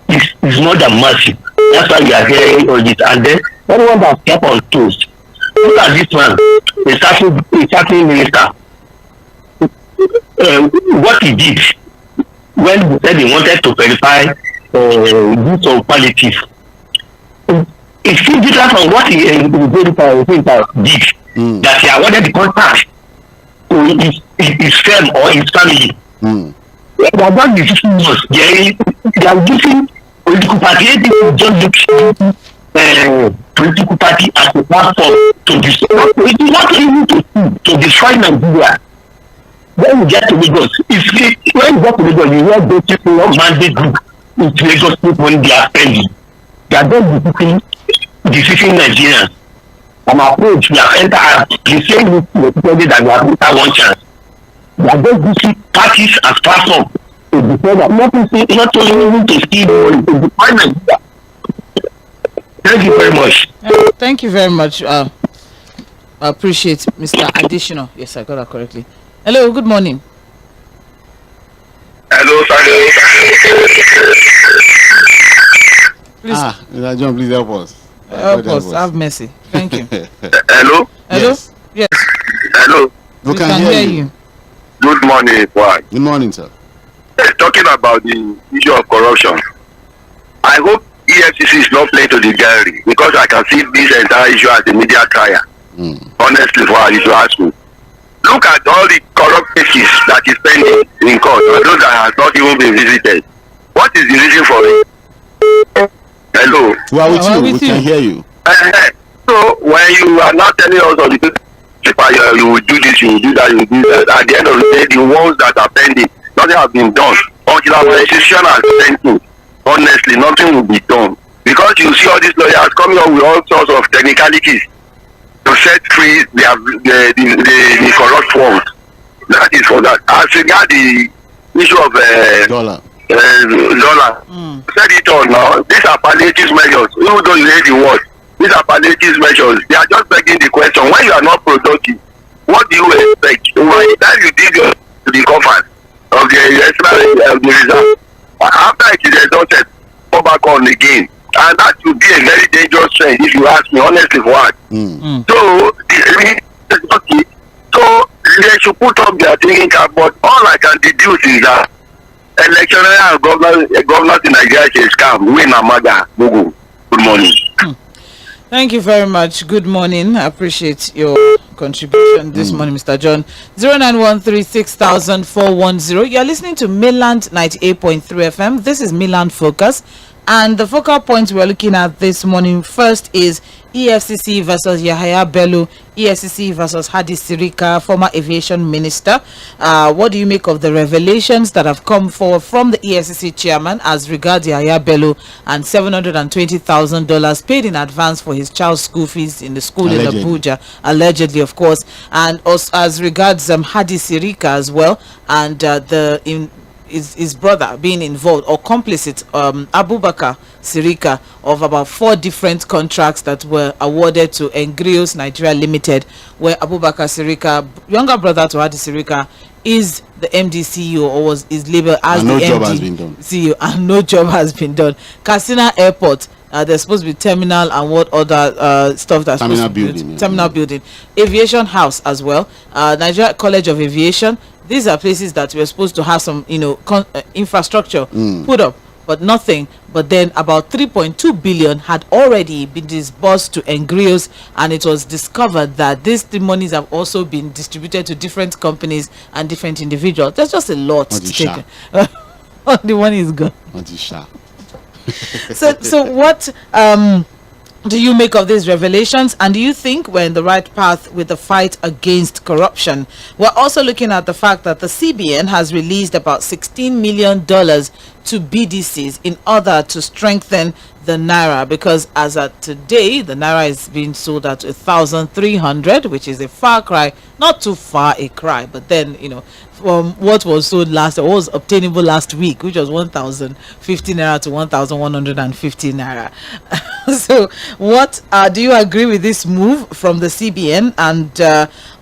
is not that massive. That's why you are hearing all this. And then anyone that step on toes, look at this one, a certain minister. What he did when he said he wanted to verify use of qualities, it's still different from what he did. That he awarded the contract to his firm or his family. They are not decision us. They are using political party. They just look political party as a platform to destroy. It is not even to destroy Nigeria. When we get to Lagos, when you get to Lagos, you hear those people of mandate group into Lagos State when they are spending. They are just deceiving Nigerians. From our approach, we have entered the same route to the people that we have entered one chance. They are just using parties as platform to destroy that. Not only to steal money, to destroy Nigeria. Thank you very much. Thank you very much. I appreciate Mr. Additional. Yes, I got that correctly. Hello, good morning. Hello, Please, John, please help us. help us. Have mercy. Thank you. Hello? Hello? Yes. Yes. Hello? We can hear you. Good morning, boy. Good morning, sir. Talking about the issue of corruption, I hope EFCC is not playing to the gallery because I can see this entire issue as a media trial. Honestly, for you to ask me. Look at all the corrupt cases that is pending in court, or those that have not even been visited. What is the reason for it? Hello? We are with you. We can hear you. So, when you are not telling us on the paper, you will do this, you will do that, you will do that. At the end of the day, the ones that are pending, nothing has been done. Until our institution has pending, honestly, nothing will be done. Because you see all these lawyers coming up with all sorts of technicalities to set free the corrupt ones. That is for that. As regard the issue of Dollar. Said it all now. These are palliative measures. Even though you hear the word, these are palliative measures. They are just begging the question: when you are not productive, what do you expect? By the time you dig the coffers of the reserve, after it is exhausted, go back on again. And that would be a very dangerous trend if you ask me honestly for what. So they should put up their thinking cap, but all I can deduce is that electionary and governors in Nigeria is scam. Win Amaga. Good morning. Thank you very much. Good morning. I appreciate your contribution this morning, Mr. John. 0913600410. You are listening to Mainland 98.3 FM. This is Mainland Focus. And the focal points we're looking at this morning first is EFCC versus Yahaya Bello, EFCC versus Hadi Sirika, former aviation minister. What do you make of the revelations that have come forward from the EFCC chairman as regards Yahaya Bello and $720,000 paid in advance for his child's school fees in the school in Abuja, allegedly, of course, and also as regards Hadi Sirika as well, and his brother being involved or complicit, Abubakar Sirika, of about 4 different contracts that were awarded to 𝐴ngrios Nigeria Limited, where Abubakar Sirika, younger brother to Hadi Sirika, is the MD CEO or is labeled as the MD CEO, and no job has been done. Katsina Airport, there's supposed to be terminal and what other stuff that's terminal building, terminal building, Aviation House as well, Nigeria College of Aviation. These are places that we're supposed to have some, infrastructure put up, but nothing. But then about 3.2 billion had already been disbursed to 𝐴ngrios, and it was discovered that these monies have also been distributed to different companies and different individuals. There's just a lot to take. The money is gone. So what do you make of these revelations, and do you think we're in the right path with the fight against corruption? We're also looking at the fact that the CBN has released about $16 million to BDCs in order to strengthen the Naira, because as at today the Naira is being sold at 1,300, which is a far cry, not too far a cry, but then from what was sold last, what was obtainable last week, which was 1,050 naira to 1,150 naira. So what do you agree with this move from the CBN, and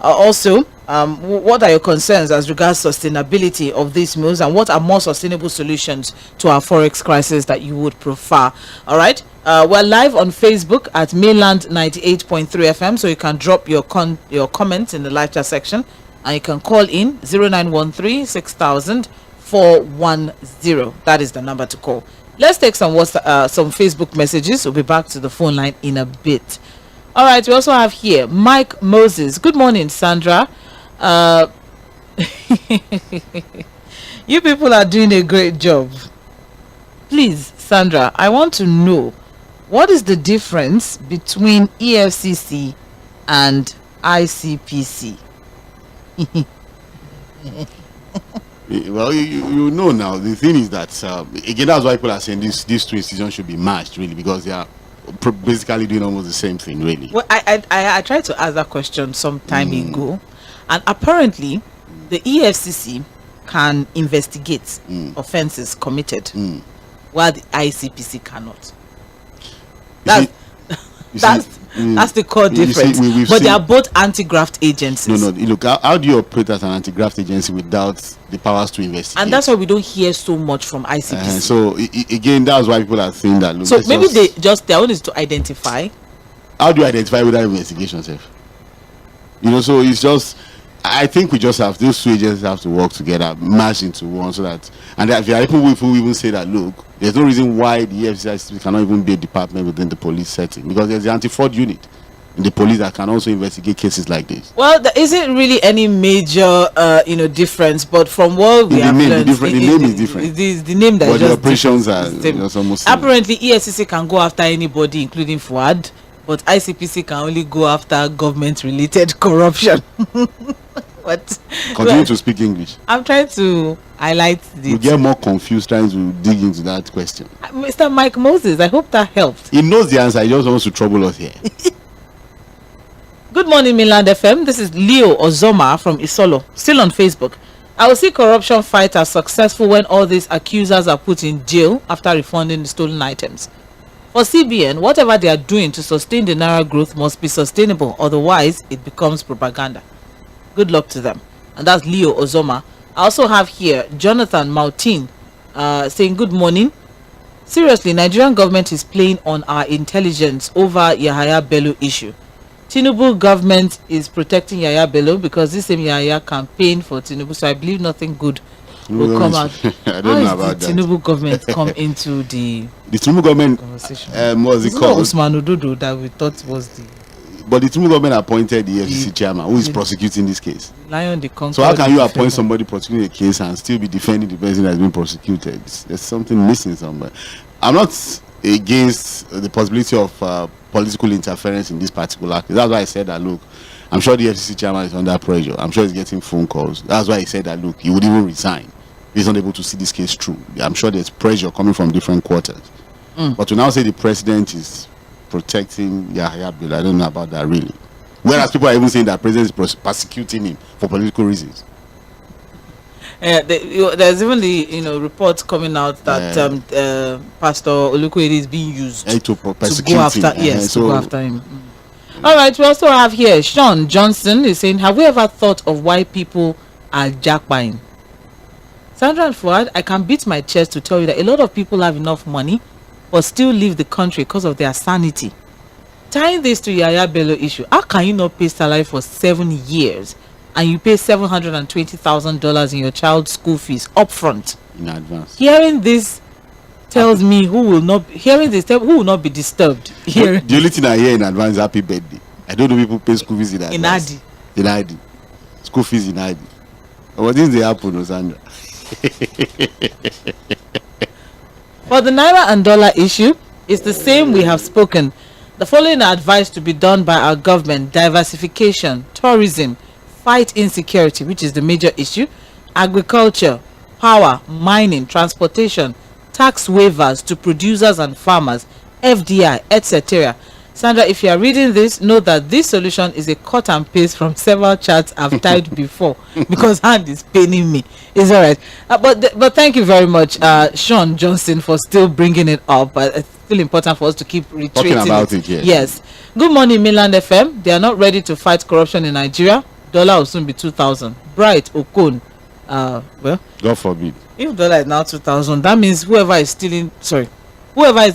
also what are your concerns as regards sustainability of these mills, and what are more sustainable solutions to our forex crisis that you would prefer? All right. We're live on Facebook at Mainland 98.3 FM, so you can drop your comments in the live chat section, and you can call in 0913 6000 410. That is the number to call. Let's take some Facebook messages. We'll be back to the phone line in a bit. All right. We also have here Mike Moses. Good morning, Sandra. You people are doing a great job. Please, Sandra, I want to know, what is the difference between EFCC and ICPC? Well, you know now. The thing is that again, that's why people are saying these two institutions should be matched, really, because they are basically doing almost the same thing, really. Well, I tried to ask that question some time ago, and apparently the EFCC can investigate offenses committed, while the ICPC cannot. That's the core difference. But they are both anti-graft agencies. No, look, how do you operate as an anti-graft agency without the powers to investigate? And that's why we don't hear so much from ICPC. So again, that's why people are saying that. Look, so maybe their own is to identify. How do you identify without investigation, Seth? So it's just, I think we just have, those two agencies have to work together, merge into one, so that, and there are people who even say that, look, there's no reason why the EFCC cannot even be a department within the police setting, because there's the anti-fraud unit in the police that can also investigate cases like this. Well, there isn't really any major, difference, but from what we have learned, the name is different. The name that but just the operations are almost apparently EFCC can go after anybody, including Fouad, but ICPC can only go after government-related corruption. Continue to speak English. I'm trying to highlight this. You get more confused trying to dig into that question. Mr. Mike Moses, I hope that helped. He knows the answer. He just wants to trouble us here. Good morning, Mainland FM. This is Leo Ozoma from Isolo, still on Facebook. I will see corruption fight as successful when all these accusers are put in jail after refunding the stolen items. For CBN, whatever they are doing to sustain the Naira growth must be sustainable, otherwise it becomes propaganda. Good luck to them. And that's Leo Ozoma. I also have here Jonathan Mautin saying good morning. Seriously, Nigerian government is playing on our intelligence over Yahaya Bello issue. Tinubu government is protecting Yahaya Bello because this same Yahaya campaigned for Tinubu, so I believe nothing good will come out. I don't know about the that. Tinubu government come into the Tinubu government conversation? what was it It's called? not Usman Ododo that we thought was the But the Tinubu government appointed the EFCC chairman who is prosecuting this case. Lion the Conqueror. So how can you appoint somebody prosecuting a case and still be defending the person that has been prosecuted? There's something missing somewhere. I'm not against the possibility of political interference in this particular case. That's why I said that, look, I'm sure the EFCC chairman is under pressure. I'm sure he's getting phone calls. That's why he said that, look, he would even resign if he's not able to see this case through. I'm sure there's pressure coming from different quarters. But to now say the president is protecting Yahaya Bello, I don't know about that really. Whereas people are even saying that the president is persecuting him for political reasons. There's even the reports coming out that Pastor Olukoyede is being used to go after him. to go after him. All right, we also have here Sean Johnson is saying, have we ever thought of why people are jackbuying? Sandra and Fouad, I can beat my chest to tell you that a lot of people have enough money but still leave the country because of their sanity. Tying this to Yahaya Bello issue, how can you not pay salary for 7 years and you pay $720,000 in your child's school fees upfront in advance? Hearing this tells me who will not be disturbed. The only thing I hear in advance is happy birthday. I don't know people pay school fees in advance. In ID. School fees in ID. What is the happen, Sandra? For the Naira and dollar issue, it's the same we have spoken. The following are advised to be done by our government: diversification, tourism, fight insecurity, which is the major issue, agriculture, power, mining, transportation, tax waivers to producers and farmers, FDI, etc. Sandra, if you are reading this, know that this solution is a cut and paste from several charts I've typed before because hand is paining me. It's all right. But thank you very much, Sean Johnson, for still bringing it up. It's still important for us to keep reiterating talking about it. Yes. Good morning, Mainland FM. They are not ready to fight corruption in Nigeria. dollar will soon be 2,000. Bright Okon, well, God forbid. if dollar is now 2,000, that means whoever is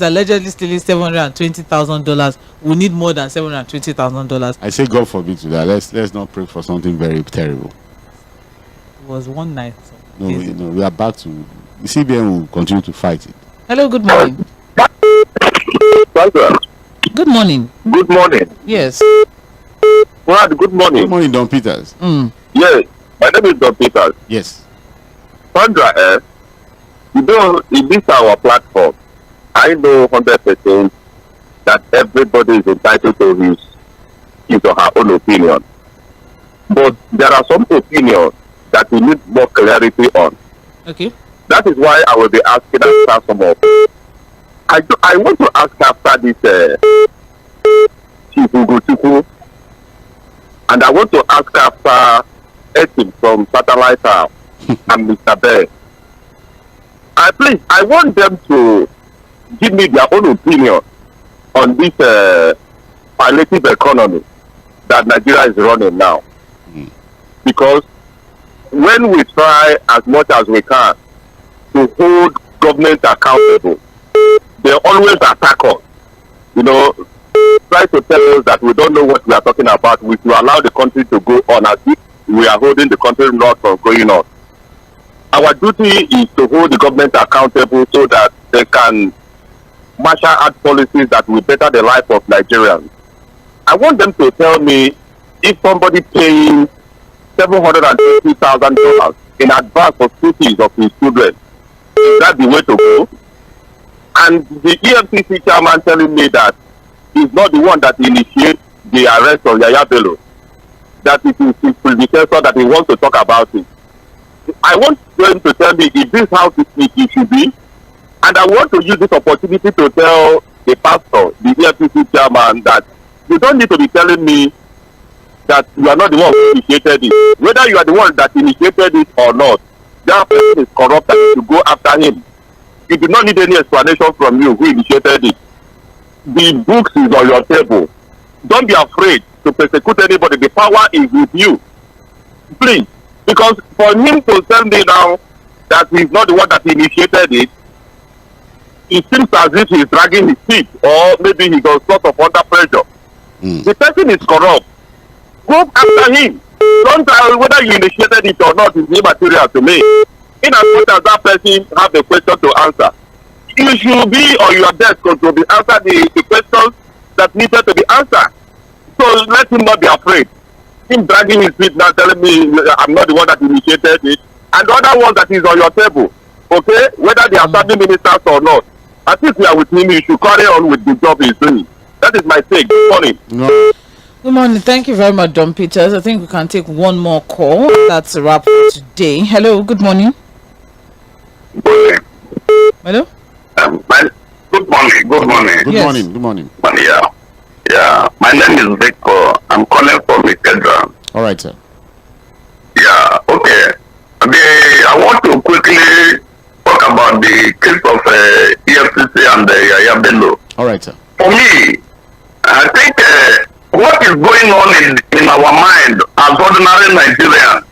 allegedly stealing $720,000 will need more than $720,000. I say God forbid to that. Let's not pray for something very terrible. It was one night. No, we are back to the CBN will continue to fight it. Hello, good morning. Good morning. Good morning. Yes. Brad, good morning. Good morning, Don Peters. Yes, my name is Don Peters. Yes. Sandra, you know, in this our platform, I know 100% that everybody is entitled to his or her own opinion. But there are some opinions that we need more clarity on. Okay. That is why I will be asking after some of. I want to ask after this Fᴜဃᴜᴜ, and I want to ask after Etim from Satellite House and Mr. Bear. I want them to give me their own opinion on this palliative economy that Nigeria is running now. Because when we try as much as we can to hold government accountable, they always attack us. You know, try to tell us that we don't know what we are talking about. We should allow the country to go on as if we are holding the country not from going on. Our duty is to hold the government accountable so that they can marshal out policies that will better the life of Nigerians. I want them to tell me if somebody paying $750,000 in advance for school fees of his children, is that the way to go? And the EFCC chairman telling me that he's not the one that initiates the arrest of Yaya Bello, that it is his predecessor that he wants to talk about it. I want them to tell me if this house it should be, and I want to use this opportunity to tell the pastor, the EFCC chairman, that you don't need to be telling me that you are not the one who initiated it. Whether you are the one that initiated it or not, that person is corrupt and you should go after him. You do not need any explanation from you who initiated it. The books is on your table. Don't be afraid to persecute anybody. The power is with you. Please. Because for him to tell me now that he's not the one that initiated it, it seems as if he's dragging his feet, or maybe he's on sort of under pressure. The person is corrupt. Go after him. Don't tell whether you initiated it or not is immaterial to me. In as much as that person have a question to answer, you should be on your desk to be answer the questions that needed to be answered. So let him not be afraid. Him dragging his feet now telling me I'm not the one that initiated it, and the other one that is on your table, okay, whether they are serving ministers or not, I think we are with him. You should carry on with the job he's doing. That is my take. Good morning. No. Good morning. Thank you very much, Don Peters. I think we can take one more call. That's a wrap for today. Hello. Good morning. Hello. Good morning. Good morning. Good Yes. morning. Good morning. Yeah. My name is Victor. I'm calling from Ikedra. All right, sir. Yeah. Okay. I want to quickly talk about the case of EFCC and Yaya Bello. All right, sir. For me, I think what is going on in our mind as ordinary Nigerians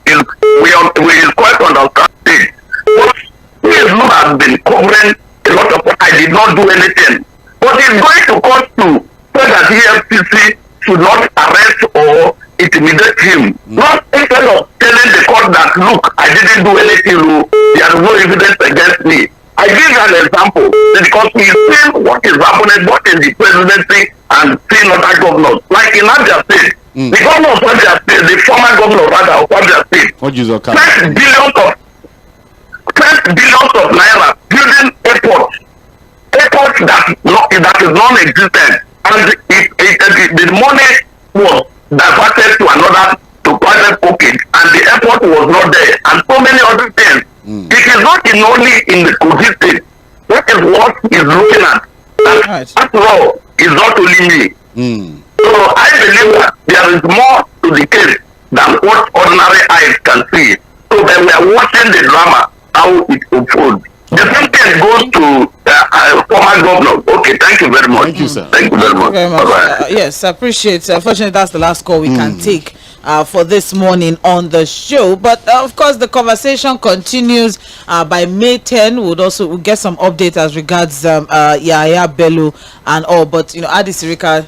is we quite understand it. But Facebook has been covering a lot of what I did not do anything. But it's going to cost to say that EFCC should not arrest or intimidate him. Not instead of telling the court that, look, I didn't do anything, there is no evidence against me. I give you an example because we see what is happening both in the presidency and seeing other governors. Like in Abia State, the governor of Abia State, the former governor rather of Abia State, spent billions of naira building airports that is non-existent, and the money was diverted to another, to private pocket, and the airport was not there, and so many other things. It is not only in the Kogi State. That is what is looking at. And after all, it's not only me. So I believe that there is more to the case than what ordinary eyes can see. So when we are watching the drama, how it unfolds. The same thing goes to former governor. Okay, thank you very much. Thank you, sir. Thank you very much. Yes, I appreciate it. Unfortunately, that's the last call we can take. for this morning on the show. But of course, the conversation continues. By May 10, we'll get some updates as regards Bello and all. But Adi Sirika,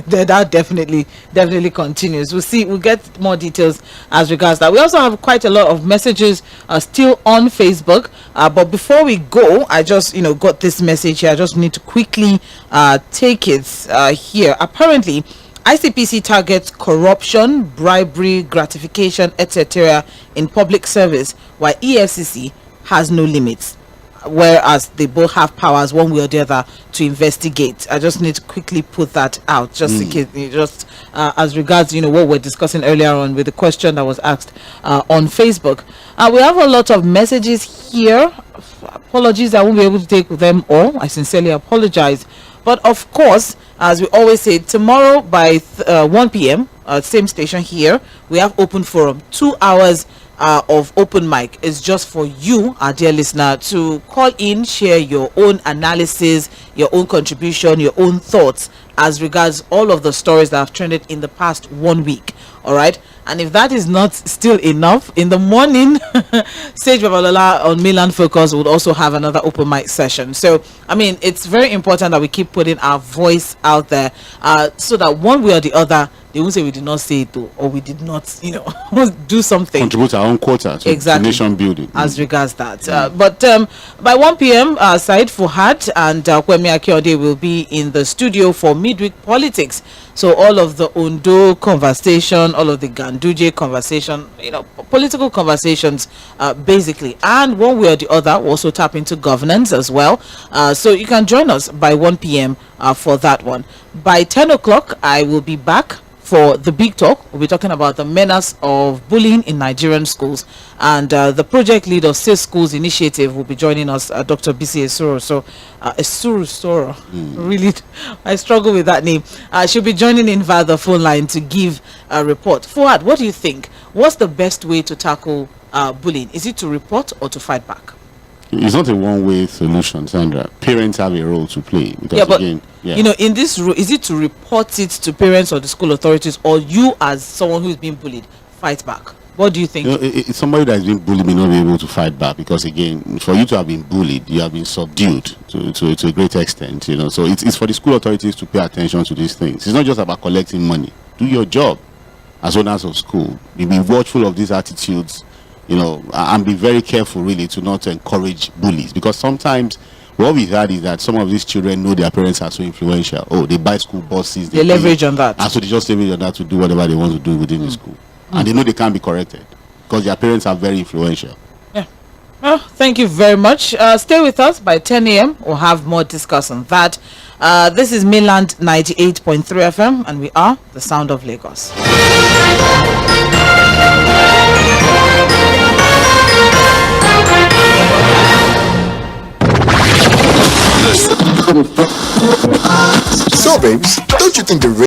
that definitely continues. We'll get more details as regards that. We also have quite a lot of messages still on Facebook. But before we go, I just got this message here. I just need to quickly take it here. Apparently, ICPC targets corruption, bribery, gratification, etc. in public service, while EFCC has no limits, whereas they both have powers one way or the other to investigate. I just need to quickly put that out, just in case, just as regards what we're discussing earlier on with the question that was asked on Facebook. We have a lot of messages here. Apologies, I won't be able to take them all. I sincerely apologize. But of course, as we always say, tomorrow by 1 p.m. Same station here, we have open forum. 2 hours of open mic is just for you, our dear listener, to call in, share your own analysis, your own contribution, your own thoughts as regards all of the stories that have trended in the past 1 week. All right. And if that is not still enough, in the morning, Sage Babalola on Mainland Focus would also have another open mic session. So, I mean, it's very important that we keep putting our voice out there so that one way or the other, they won't say we did not say it though, or we did not, do something. Contribute our own quota to nation building. As regards that. But by 1 p.m., Said Fuhad and Kwemi Akeode will be in the studio for midweek politics. So all of the Ondo conversation, all of the Ganduje conversation, political conversations, basically. And one way or the other, we'll also tap into governance as well. So you can join us by 1 p.m. For that one. By 10 o'clock, I will be back for the big talk. We'll be talking about the menace of bullying in Nigerian schools, and the project lead of Safe Schools Initiative will be joining us, Dr. BC Esursoro. Really, I struggle with that name. She'll be joining in via the phone line to give a report. Fuad, what do you think? What's the best way to tackle bullying? Is it to report or to fight back? It's not a one-way solution, Sandra. Parents have a role to play. Because in this role, is it to report it to parents or the school authorities, or you as someone who is being bullied fight back? What do you think? Somebody that has been bullied may not be able to fight back, because again, for you to have been bullied, you have been subdued to a great extent. So it's for the school authorities to pay attention to these things. It's not just about collecting money. Do your job as owners of school. Be watchful of these attitudes. And be very careful really to not encourage bullies, because sometimes what we've had is that some of these children know their parents are so influential. Oh, they buy school buses, they leverage on that, and so they just leverage on that to do whatever they want to do within the school, and they know they can't be corrected because their parents are very influential. Well, thank you very much. Stay with us. By 10 a.m. we'll have more discuss on that. This is Mainland 98.3 FM, and we are the sound of Lagos. So, babes, don't you think the